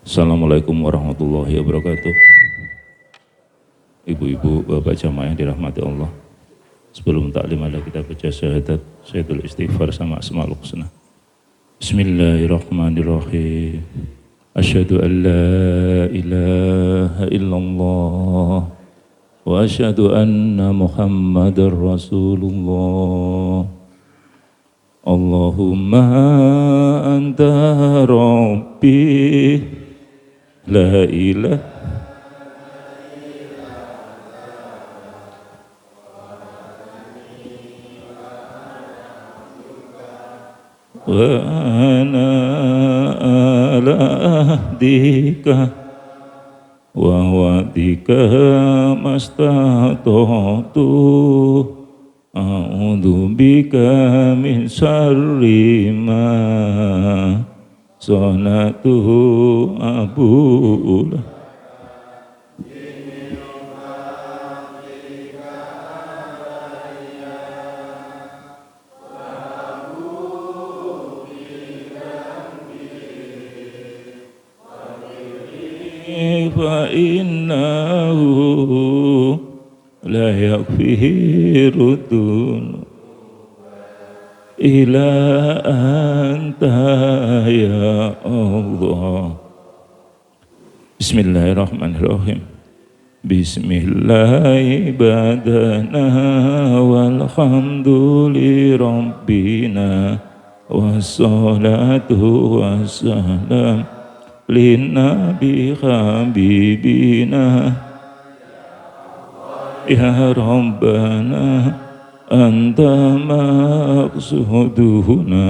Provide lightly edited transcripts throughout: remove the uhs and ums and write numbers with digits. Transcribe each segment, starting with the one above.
Assalamualaikum warahmatullahi wabarakatuh. Ibu-ibu, bapak jamaah yang dirahmati Allah. Sebelum taklim ada kita baca syahadat, syahidul istighfar sama asmaul husna. Bismillahirrahmanirrahim. Asyhadu an la ilaha illallah wa asyhadu anna Muhammadar Rasulullah. Allahumma anta rabbi la ilaha wa ana ala ahdika wa wa'dika mastata'tu a'udzu bika min syarri ma sana'tu abu'u lak. Fa innahu la yaghfiru dzunub illa anta ya Allah. Bismillahirrahmanirrahim. Bismillahi badana walhamduli rabbina wassalatu wassalam linnabi habibina ya rabbana anta maqsuduna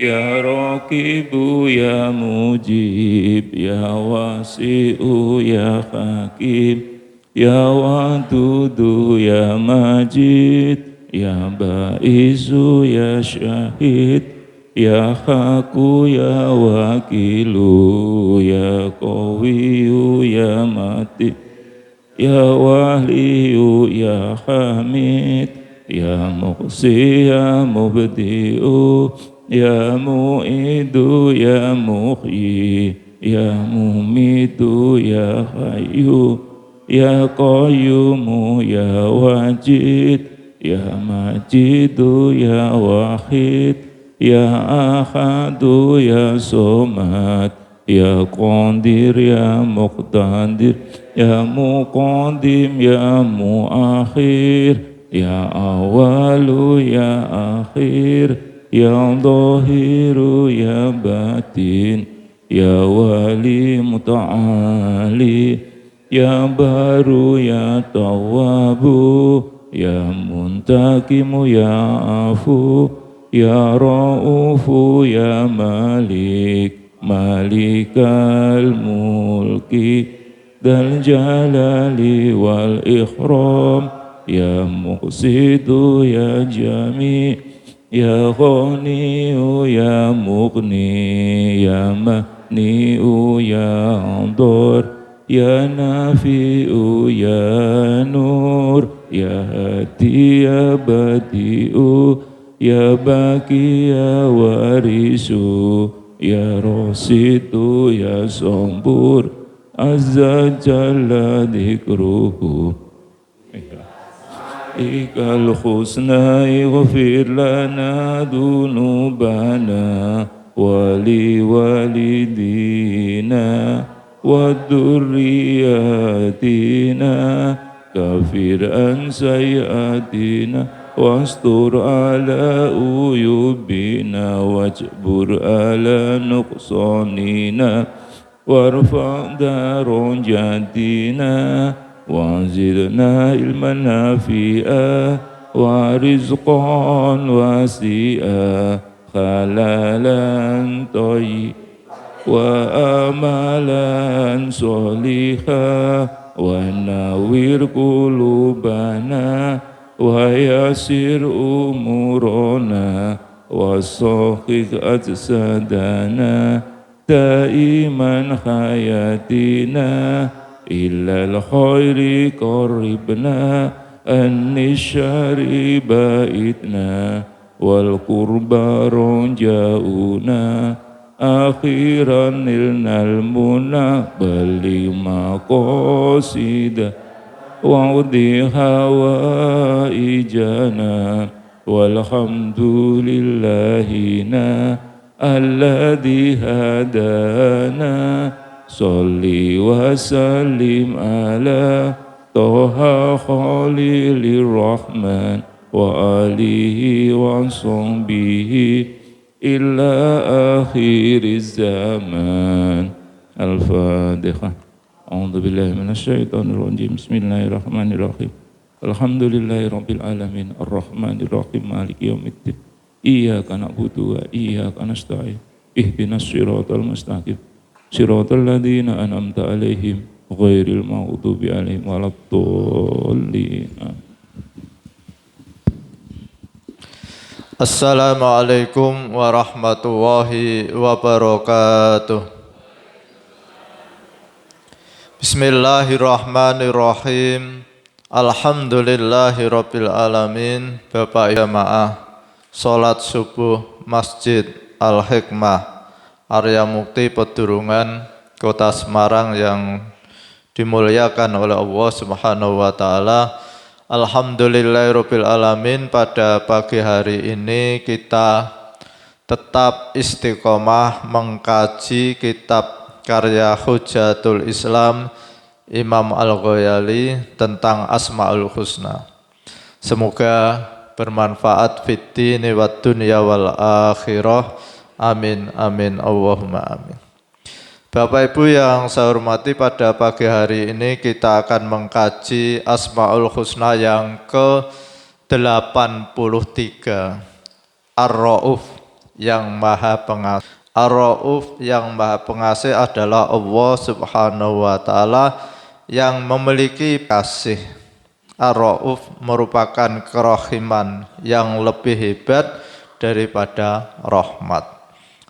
ya raqibu ya mujib ya wasi'u ya hakim ya wadudu ya majid ya ba'isu ya syahid ya haku ya wakilu ya qawiyu ya mati ya waliyu ya hamid ya muqsi ya mubdi'u ya mu'idu ya muhyi ya mumitu ya hayyu ya qayyumu ya wajid ya majidu ya wahid ya ahadu ya somad ya qadir ya muqtadir ya muqaddim ya muakhir ya awalu ya akhir ya dhahiru ya batin ya wali muta'ali ya baru ya tawabu ya muntakimu ya afu ya ra'ufu ya malik malikal mulki dal jalali wal ikhram ya muqsidu ya jami' ya ghaniyu ya mughni ya Ni'u ya Dur, ya Nafi'u ya Nur, ya Hadi ya Badi'u, ya Baki ya Warisu, ya Rasidu ya Sombur, Azza Jalla Dikruhu. Ikal husna ighfir lana dunubana wali walidina wa dhurriyatina kafir an sayatina wastur ala uyubina wajbur ala nuqsanina warfa' darajatina وزدنا علما نافعا ورزقا واسعا حلالا طيبا وآمالا صالحا ونوّر قلوبنا ويسر أمورنا وصحح أجسادنا دائما حياتنا إلا الخير قربنا أن الشر بائتنا والقربى رجاؤنا أخيرا نلنا المنى بل مقاصد وعد حوائجنا والحمد لله الذي هدانا Sholli wa sallim ala Toha Khalilur Rahman wa alihi wa sahbihi illa akhiriz zaman. Al-Fatihah. A'udzu billahi minasy syaithanir rajim. Bismillahirrahmanirrahim. Alhamdulillahi rabbil alamin. Arrahmanir rahim. Maliki yaumiddin. Iyyaka na'budu wa iyyaka nasta'in. Ihdinas siratal mustaqim. Siratal ladzina an'amta 'alaihim ghairil maghdubi 'alaihim waladdallin. Assalamualaikum warahmatullahi wabarakatuh. Bismillahirrahmanirrahim. Alhamdulillahirabbil alamin. Bapak jamaah salat subuh Masjid Al-Hikmah Arya Mukti Pedurungan Kota Semarang yang dimuliakan oleh Allah Subhanahu wa taala. Alhamdulillahirabbil alamin, pada pagi hari ini kita tetap istiqomah mengkaji kitab karya Hujatul Islam Imam Al-Ghazali tentang Asmaul Husna. Semoga bermanfaat fid dini wad dunya wal akhirah. Amin, amin, Allahumma amin. Bapak Ibu yang saya hormati, pada pagi hari ini kita akan mengkaji Asmaul Husna yang ke-83. Ar-Ra'uf yang Maha Pengasih. Ar-Ra'uf yang Maha Pengasih adalah Allah Subhanahu wa taala yang memiliki kasih. Ar-Ra'uf merupakan kerahiman yang lebih hebat daripada rahmat.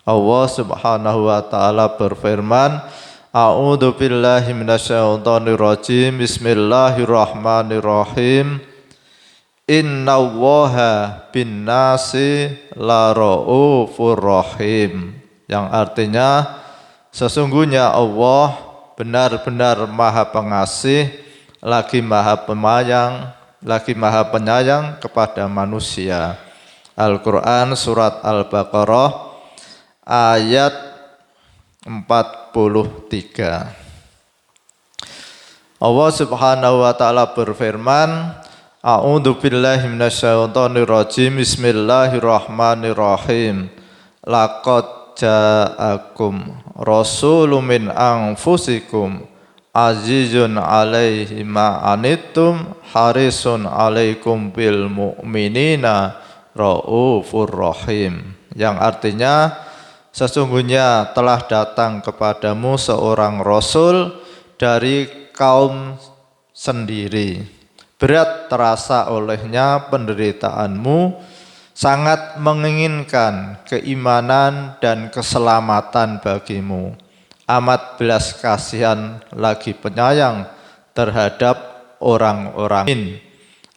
Allah Subhanahu wa taala berfirman, A'udzu billahi minasyaitonir rajim. Bismillahirrahmanirrahim. Innallaha bin-nasi la-ra'ufur rahim. Yang artinya sesungguhnya Allah benar-benar Maha Pengasih, lagi Maha Penyayang kepada manusia. Al-Qur'an surat Al-Baqarah ayat 43. Allah Subhanahu wa taala berfirman, A'udzu billahi minasyaitonir rajim. Bismillahirrahmanirrahim. Laqad ja'akum rasulun min anfusikum azizun 'alaihi ma anittum harisun 'alaikum bil mu'minina raufur rahim. Yang artinya, sesungguhnya telah datang kepadamu seorang rasul dari kaum sendiri. Berat terasa olehnya penderitaanmu, sangat menginginkan keimanan dan keselamatan bagimu. amat belas kasihan lagi penyayang terhadap orang-orang.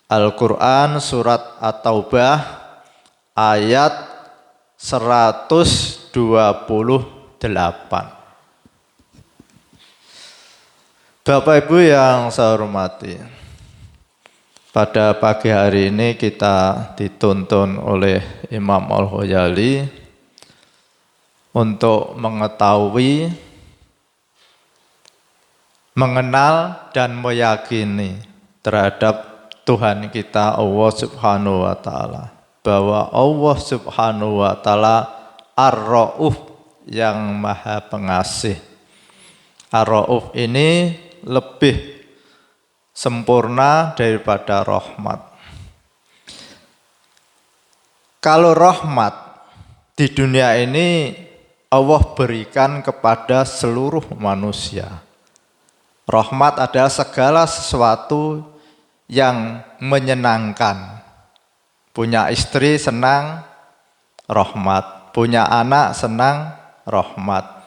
Al-Quran surat At-Taubah ayat 128. Bapak Ibu yang saya hormati, pada pagi hari ini kita dituntun oleh Imam Al-Ghazali untuk mengetahui, mengenal dan meyakini terhadap Tuhan kita Allah Subhanahu wa Ta'ala, bahwa Allah Subhanahu wa Ta'ala Ar-Ra'uf, yang Maha Pengasih. Ar-Ra'uf ini lebih sempurna daripada rahmat. Kalau rahmat di dunia ini Allah berikan kepada seluruh manusia. Rahmat adalah segala sesuatu yang menyenangkan. Punya istri senang, rahmat. Punya anak senang, rahmat.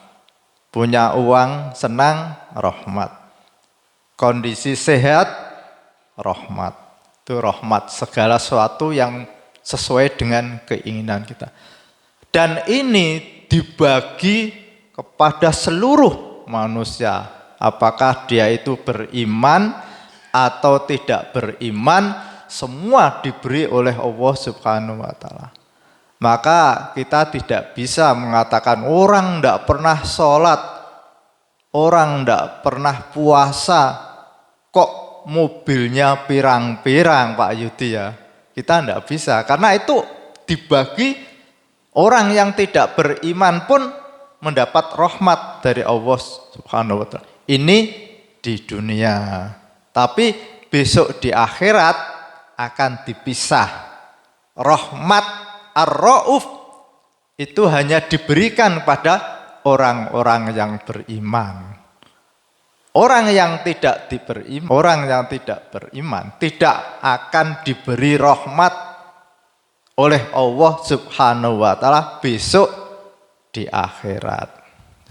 Punya uang senang, rahmat. Kondisi sehat, rahmat. Itu rahmat, segala sesuatu yang sesuai dengan keinginan kita. Dan ini dibagi kepada seluruh manusia. Apakah dia itu beriman atau tidak beriman, semua diberi oleh Allah Subhanahu wa Ta'ala. Maka kita tidak bisa mengatakan orang tidak pernah sholat, orang tidak pernah puasa, kok mobilnya pirang-pirang Pak Yudi ya. Kita tidak bisa, karena itu dibagi. Orang yang tidak beriman pun mendapat rahmat dari Allah Subhanahu wa Ta'ala. Ini di dunia. Tapi besok di akhirat akan dipisah. Rahmat Ar-Ra'uf itu hanya diberikan pada orang-orang yang beriman. Orang yang tidak beriman tidak akan diberi rahmat oleh Allah Subhanahu wa Ta'ala besok di akhirat.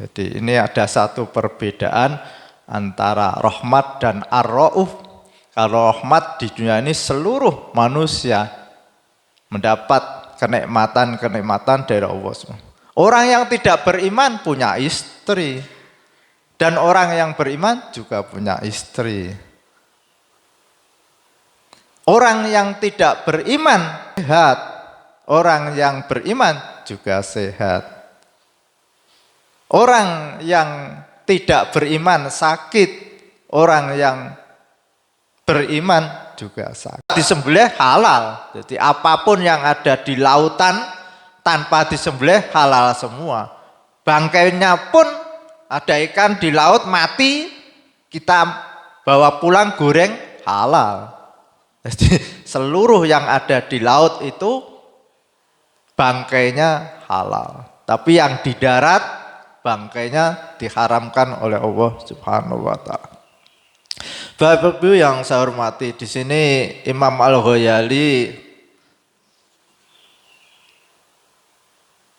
Jadi ini ada satu perbedaan antara rahmat dan ar-ra'uf. Kalau rahmat di dunia ini seluruh manusia mendapat kenikmatan-kenikmatan dari Allah SWT. Orang yang tidak beriman punya istri, dan orang yang beriman juga punya istri. Orang yang tidak beriman sehat, orang yang beriman juga sehat. Orang yang tidak beriman sakit, orang yang beriman juga sakit. Disembelih halal, jadi apapun yang ada di lautan tanpa disembelih halal semua. Bangkainya pun ada ikan di laut mati, kita bawa pulang goreng halal. Jadi seluruh yang ada di laut itu bangkainya halal. Tapi yang di darat bangkainya diharamkan oleh Allah Subhanahu wa Ta'ala. Bapak Ibu yang saya hormati, di sini Imam Al-Ghazali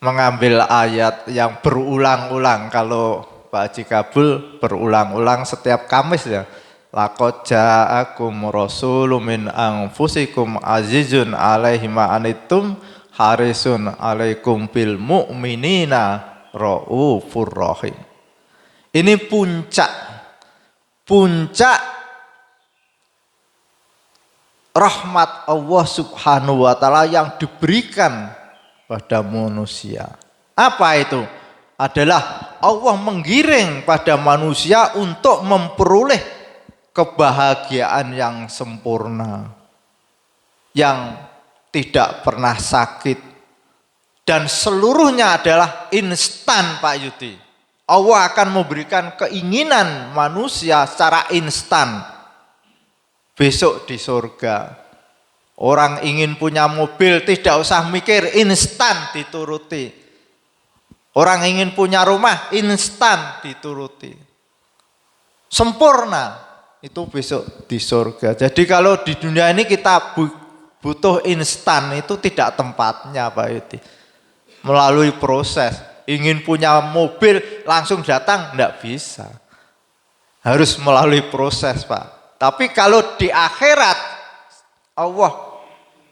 mengambil ayat yang berulang-ulang. Kalau Pak Haji Kabul berulang-ulang setiap Kamis ya. Laqad ja'akum rasulun min anfusikum azizun 'alaihi ma anittum harisun 'alaikum bil mu'minina raufur rahim. Ini puncak rahmat Allah Subhanahu wa Ta'ala yang diberikan pada manusia. Apa itu? Adalah Allah menggiring pada manusia untuk memperoleh kebahagiaan yang sempurna, yang tidak pernah sakit, dan seluruhnya adalah instan Pak Yudi. Allah akan memberikan keinginan manusia secara instan. Besok di surga, orang ingin punya mobil tidak usah mikir, instan dituruti. Orang ingin punya rumah, instan dituruti. Sempurna, itu besok di surga. Jadi kalau di dunia ini kita butuh instan, itu tidak tempatnya Pak Yudi. Melalui proses. ingin punya mobil langsung datang, enggak bisa. Harus melalui proses, Pak. Tapi kalau di akhirat Allah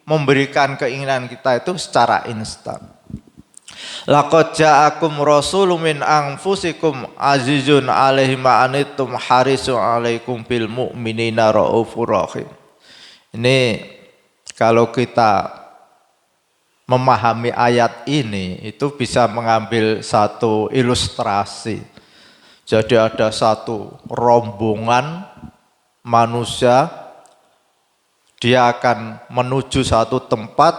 memberikan keinginan kita itu secara instan. Laqad ja'akum rasulun min anfusikum azizun 'alaihi ma anittum harisun 'alaikum bil mu'minina raufur rahim. Ini kalau kita memahami ayat ini itu bisa mengambil satu ilustrasi. Jadi ada satu rombongan manusia, dia akan menuju satu tempat,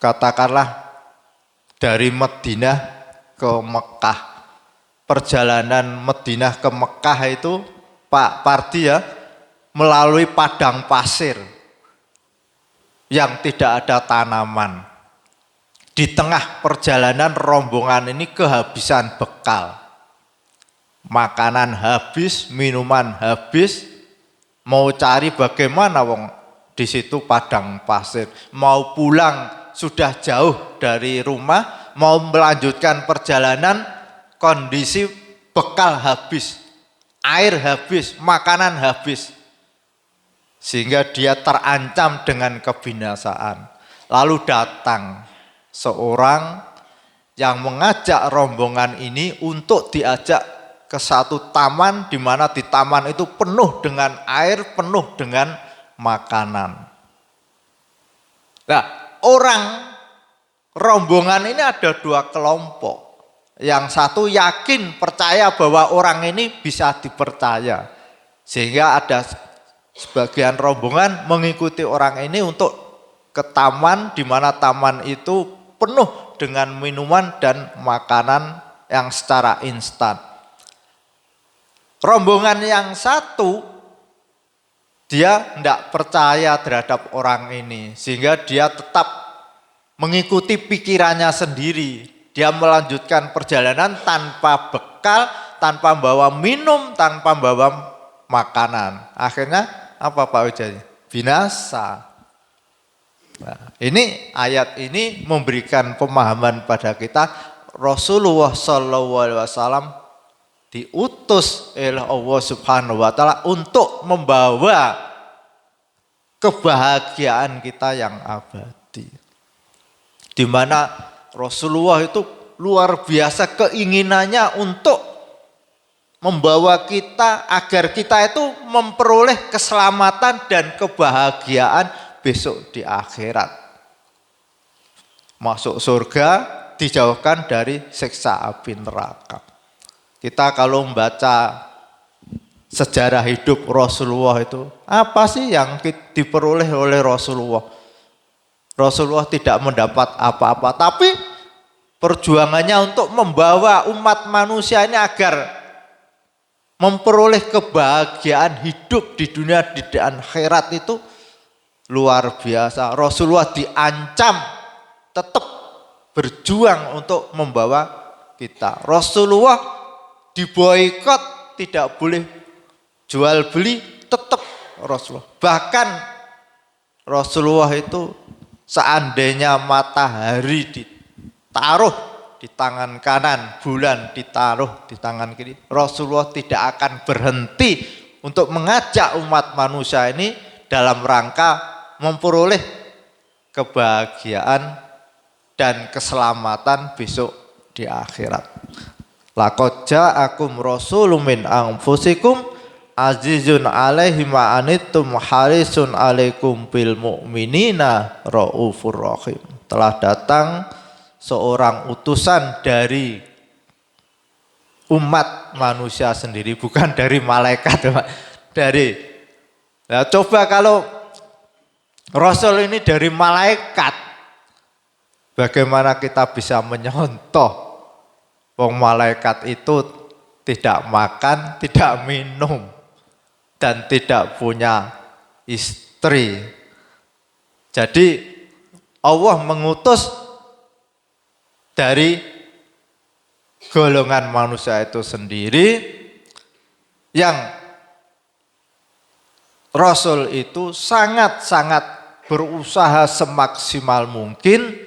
katakanlah dari Madinah ke Mekah. Perjalanan Madinah ke Mekah itu Pak Pardi ya, melalui padang pasir yang tidak ada tanaman. Di tengah perjalanan rombongan ini kehabisan bekal. Makanan habis, minuman habis, mau cari bagaimana wong di situ padang pasir. Mau pulang sudah jauh dari rumah, mau melanjutkan perjalanan kondisi bekal habis, air habis, makanan habis. Sehingga dia terancam dengan kebinasaan. Lalu datang seorang yang mengajak rombongan ini untuk diajak ke satu taman, di mana di taman itu penuh dengan air, penuh dengan makanan. Nah, rombongan ini ada dua kelompok. Yang satu yakin, percaya bahwa orang ini bisa dipercaya. Sehingga ada sebagian rombongan mengikuti orang ini untuk ke taman, di mana taman itu penuh dengan minuman dan makanan yang secara instan. Rombongan yang satu, dia tidak percaya terhadap orang ini, sehingga dia tetap mengikuti pikirannya sendiri. Dia melanjutkan perjalanan tanpa bekal, tanpa bawa minum, tanpa bawa makanan. Akhirnya apa Pak Wijaya? Binasa. Nah, ini ayat ini memberikan pemahaman pada kita. Rasulullah SAW diutus oleh Allah Subhanahu wa Ta'ala untuk membawa kebahagiaan kita yang abadi. Di mana Rasulullah itu luar biasa keinginannya untuk membawa kita agar kita itu memperoleh keselamatan dan kebahagiaan besok di akhirat. Masuk surga, dijauhkan dari siksa api neraka. Kita kalau membaca sejarah hidup Rasulullah itu, apa sih yang diperoleh oleh Rasulullah? Rasulullah tidak mendapat apa-apa, tapi perjuangannya untuk membawa umat manusia ini agar memperoleh kebahagiaan hidup di dunia dan akhirat itu luar biasa. Rasulullah diancam tetap berjuang untuk membawa kita. Rasulullah diboikot, tidak boleh jual beli, tetap Rasulullah. Bahkan Rasulullah itu seandainya matahari ditaruh di tangan kanan, bulan ditaruh di tangan kiri, Rasulullah tidak akan berhenti untuk mengajak umat manusia ini dalam rangka memperoleh kebahagiaan dan keselamatan besok di akhirat. Laqad ja'akum rasulun min anfusikum azizun 'alaihi ma anittum harisun 'alaikum bil mu'minina raufur rahim. Telah datang seorang utusan dari umat manusia sendiri, bukan dari malaikat, dari. Nah, coba kalau Rasul ini dari malaikat, bagaimana kita bisa menyontoh? Wong malaikat itu tidak makan, tidak minum, dan tidak punya istri. Jadi Allah mengutus dari golongan manusia itu sendiri, yang Rasul itu sangat-sangat berusaha semaksimal mungkin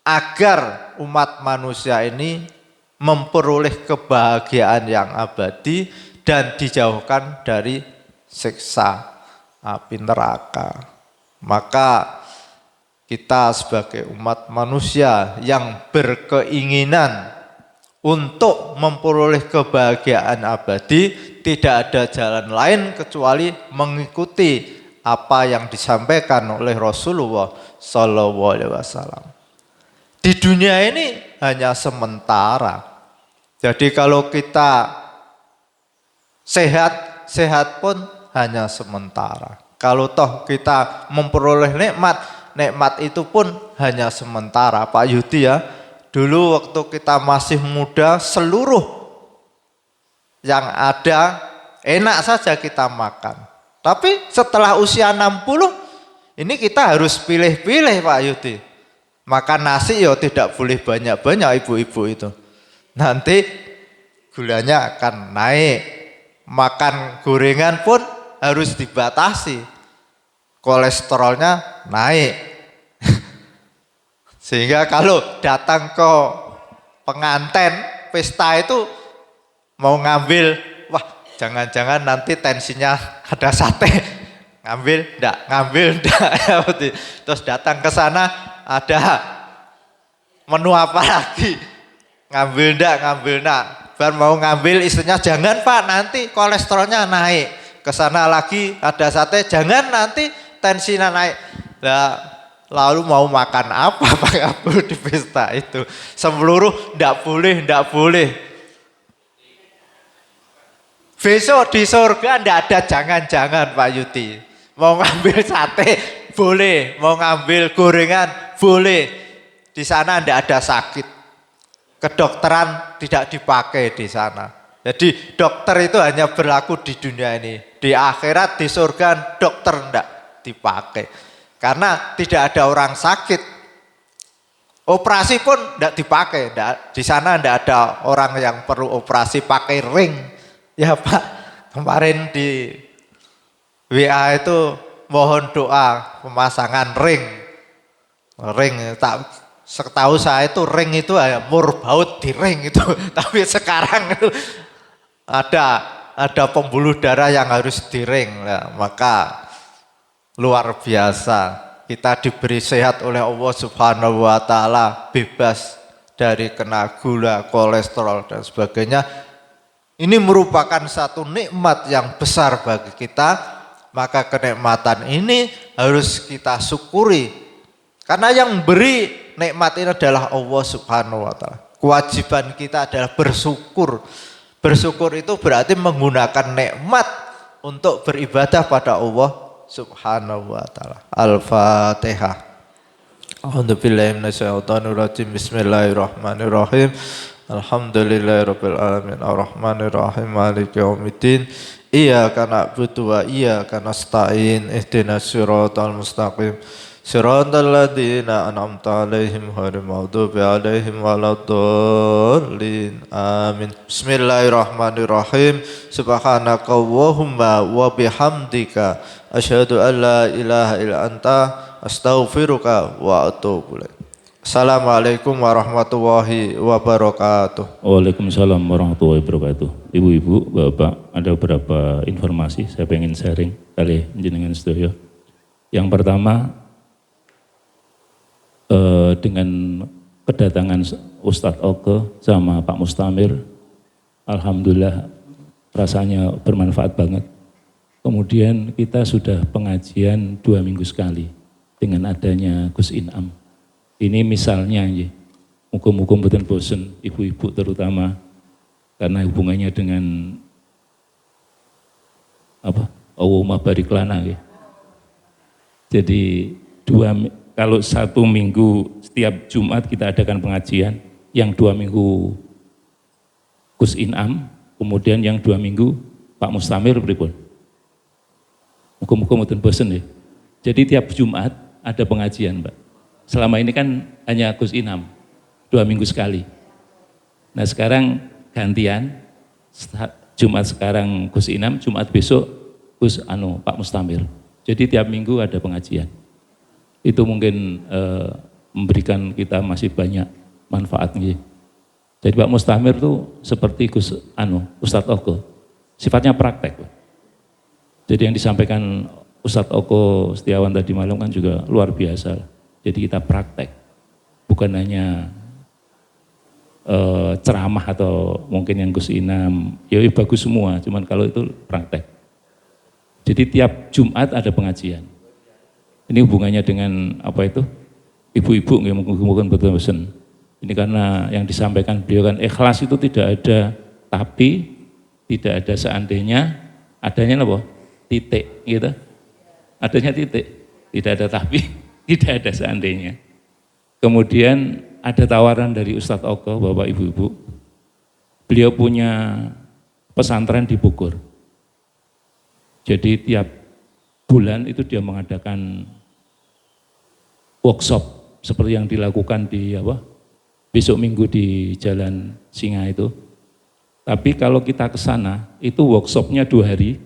agar umat manusia ini memperoleh kebahagiaan yang abadi dan dijauhkan dari siksa api neraka. Maka kita sebagai umat manusia yang berkeinginan untuk memperoleh kebahagiaan abadi, tidak ada jalan lain kecuali mengikuti apa yang disampaikan oleh Rasulullah SAW. Di dunia ini hanya sementara. Jadi kalau kita sehat pun hanya sementara. Kalau toh kita memperoleh nikmat itu pun hanya sementara. Pak Yudi ya, dulu waktu kita masih muda, seluruh yang ada enak saja kita makan. Tapi setelah usia 60, ini kita harus pilih-pilih Pak Yudi. Makan nasi ya tidak boleh banyak-banyak ibu-ibu itu. Nanti gulanya akan naik. Makan gorengan pun harus dibatasi. Kolesterolnya naik. Sehingga kalau datang ke pengantin, pesta itu mau ngambil, wah jangan-jangan nanti tensinya ada sate. Ngambil enggak. Terus datang ke sana ada menu apa lagi? Ngambil enggak. Baru mau ngambil istrinya, jangan Pak, nanti kolesterolnya naik. Ke sana lagi ada sate, jangan nanti tensinya naik. Nah, lalu mau makan apa Pak Abdul di pesta itu? Seluruh enggak boleh. Besok di surga enggak ada jangan-jangan Pak Yuti. Mau ngambil sate boleh, mau ngambil gorengan boleh. Di sana enggak ada sakit. Kedokteran tidak dipakai di sana. Jadi dokter itu hanya berlaku di dunia ini. Di akhirat, di surga dokter enggak dipakai. Karena tidak ada orang sakit. Operasi pun enggak dipakai. Di sana enggak ada orang yang perlu operasi pakai ring. Ya Pak, kemarin di WA itu mohon doa pemasangan ring. Setahu saya itu ring itu murbaut di ring itu. Tapi sekarang itu ada pembuluh darah yang harus di ring. Nah, maka luar biasa. Kita diberi sehat oleh Allah Subhanahu wa taala, bebas dari kena gula, kolesterol dan sebagainya. Ini merupakan satu nikmat yang besar bagi kita. Maka kenikmatan ini harus kita syukuri. Karena yang beri nikmat ini adalah Allah Subhanahu wa taala. Kewajiban kita adalah bersyukur. Bersyukur itu berarti menggunakan nikmat untuk beribadah pada Allah Subhanahu wa taala. Al-Fatihah. A'udzubillahi minasyaitonirrajim. Bismillahirrahmanirrahim. Alhamdulillahirabbil alamin. Arrahmanirrahim. Maliki yaumiddin. Iyyaka na'budu wa iyyaka nasta'in. Ihdinas siratal mustaqim. Siratal ladzina an'amta 'alaihim ghairil maghdubi 'alaihim waladdallin. Amin. Bismillahirrahmanirrahim. Subhanakallahumma wa bihamdika asyhadu an la ilaha illa anta astaghfiruka wa atubu ilaik. Assalamualaikum warahmatullahi wabarakatuh. Waalaikumsalam warahmatullahi wabarakatuh. Ibu-ibu, bapak, ada beberapa informasi saya pengen sharing kali jenengan sedaya. Yang pertama, dengan kedatangan Ustadz Oke sama Pak Mustamir, alhamdulillah rasanya bermanfaat banget. Kemudian kita sudah pengajian 2 minggu sekali dengan adanya Gus Inam. Ini misalnya, muka-muka mboten bosen, ibu-ibu terutama, karena hubungannya dengan Allahumma barik lana. Jadi kalau 1 minggu setiap Jumat kita adakan pengajian, yang 2 minggu Gus Inam, kemudian yang 2 minggu Pak Mustamir pripun. Muka-muka mboten bosen ya. Jadi tiap Jumat ada pengajian, Mbak. Selama ini kan hanya Gus Inam, 2 minggu sekali. Nah sekarang gantian, Jumat sekarang Gus Inam, Jumat besok Pak Mustamir. Jadi tiap minggu ada pengajian. Itu mungkin memberikan kita masih banyak manfaat nggih. Jadi Pak Mustamir itu seperti Ustadz Oko, sifatnya praktek. Jadi yang disampaikan Ustadz Oko Setiawan tadi malam kan juga luar biasa. Jadi kita praktek, bukan hanya ceramah atau mungkin yang Gus Inam, ya bagus semua, cuman kalau itu praktek. Jadi tiap Jumat ada pengajian. Ini hubungannya dengan apa itu? Ibu-ibu mungkin betul-betul. Ini karena yang disampaikan beliau kan ikhlas itu tidak ada tapi, tidak ada seandainya, adanya apa? Titik gitu. Adanya titik, tidak ada tapi, tidak ada seandainya. Kemudian ada tawaran dari Ustadz Oko, Bapak Ibu-Ibu. Beliau punya pesantren di Bogor. Jadi tiap bulan itu dia mengadakan workshop seperti yang dilakukan di besok minggu di Jalan Singa itu. Tapi kalau kita ke sana itu workshopnya 2 hari,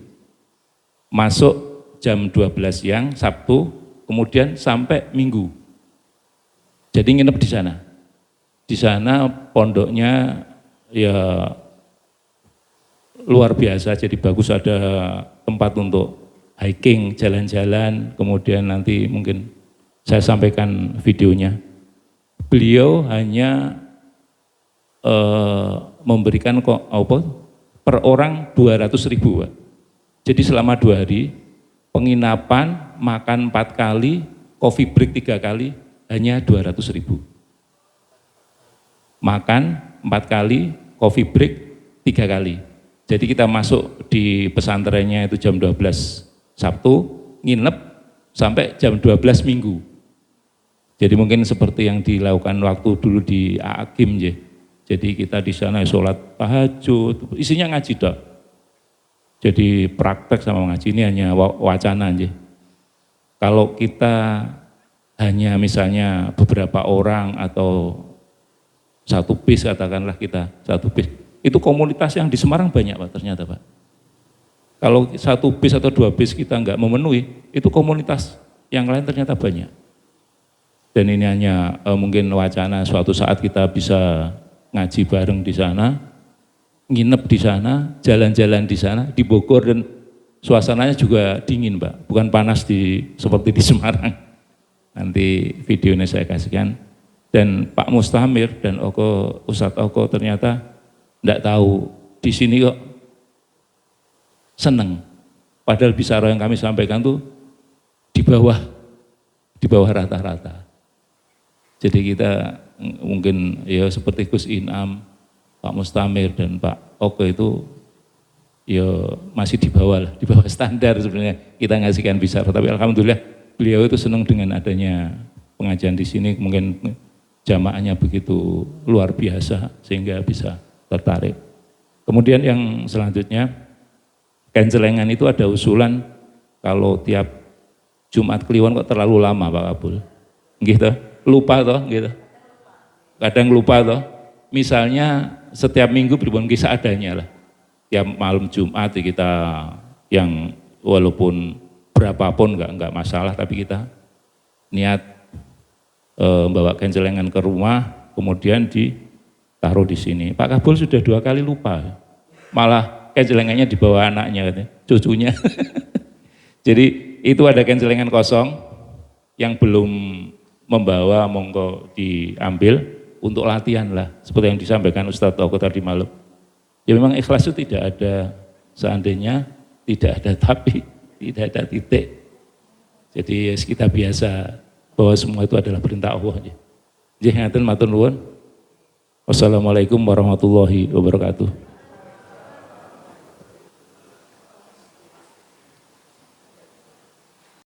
masuk jam 12 siang Sabtu, kemudian sampai Minggu. Jadi nginep di sana. Di sana pondoknya ya luar biasa, jadi bagus, ada tempat untuk hiking, jalan-jalan, kemudian nanti mungkin saya sampaikan videonya. Beliau hanya memberikan per orang 200.000, Pak. Jadi selama 2 hari, penginapan, makan 4 kali, coffee break 3 kali, hanya 200.000. Makan 4 kali, coffee break 3 kali. Jadi kita masuk di pesantrennya itu jam 12 Sabtu, nginep sampai jam 12 Minggu. Jadi mungkin seperti yang dilakukan waktu dulu di Aakim ya. Jadi kita di sana sholat tahajud, isinya ngaji dok. Jadi praktek sama ngaji ini hanya wacana aja. Kalau kita hanya misalnya beberapa orang atau 1 bis, katakanlah kita 1 bis, itu komunitas yang di Semarang banyak Pak ternyata Pak. Kalau 1 bis atau 2 bis kita nggak memenuhi, itu komunitas yang lain ternyata banyak. Dan ini hanya mungkin wacana, suatu saat kita bisa ngaji bareng di sana, nginep di sana, jalan-jalan di sana, di Bogor, dan suasananya juga dingin Pak, bukan panas seperti di Semarang. Nanti videonya saya kasihkan. Dan Pak Mustamir dan Ustadz Oko ternyata enggak tahu di sini kok seneng. Padahal bicara yang kami sampaikan tuh di bawah rata-rata. Jadi kita mungkin ya seperti Gus Inam, Pak Mustamir dan Pak Oko itu ya masih di bawah standar sebenarnya kita ngasihkan bicara. Tapi alhamdulillah beliau itu senang dengan adanya pengajian di sini, mungkin jamaahnya begitu luar biasa sehingga bisa tertarik. Kemudian yang selanjutnya, Kencelengan itu ada usulan kalau tiap Jumat Kliwon kok terlalu lama Pak Kabul. Gitu, lupa toh gitu. Kadang lupa toh. Misalnya setiap minggu berbuat kisah adanya lah. Tiap malam Jumat kita yang walaupun berapapun enggak masalah, tapi kita niat membawa kencelengan ke rumah, kemudian ditaruh di sini. Pak Kabul sudah 2 kali lupa, malah kencelengannya dibawa anaknya, cucunya. Jadi itu ada kencelengan kosong yang belum membawa, monggo diambil untuk latihan lah, seperti yang disampaikan Ustadz Oko tadi malam. Ya memang ikhlas itu tidak ada seandainya, tidak ada tapi, tidak ada titik. Jadi kita biasa bahwa semua itu adalah perintah Allah. Jadi ngaten matur nuwun. Wassalamualaikum warahmatullahi wabarakatuh.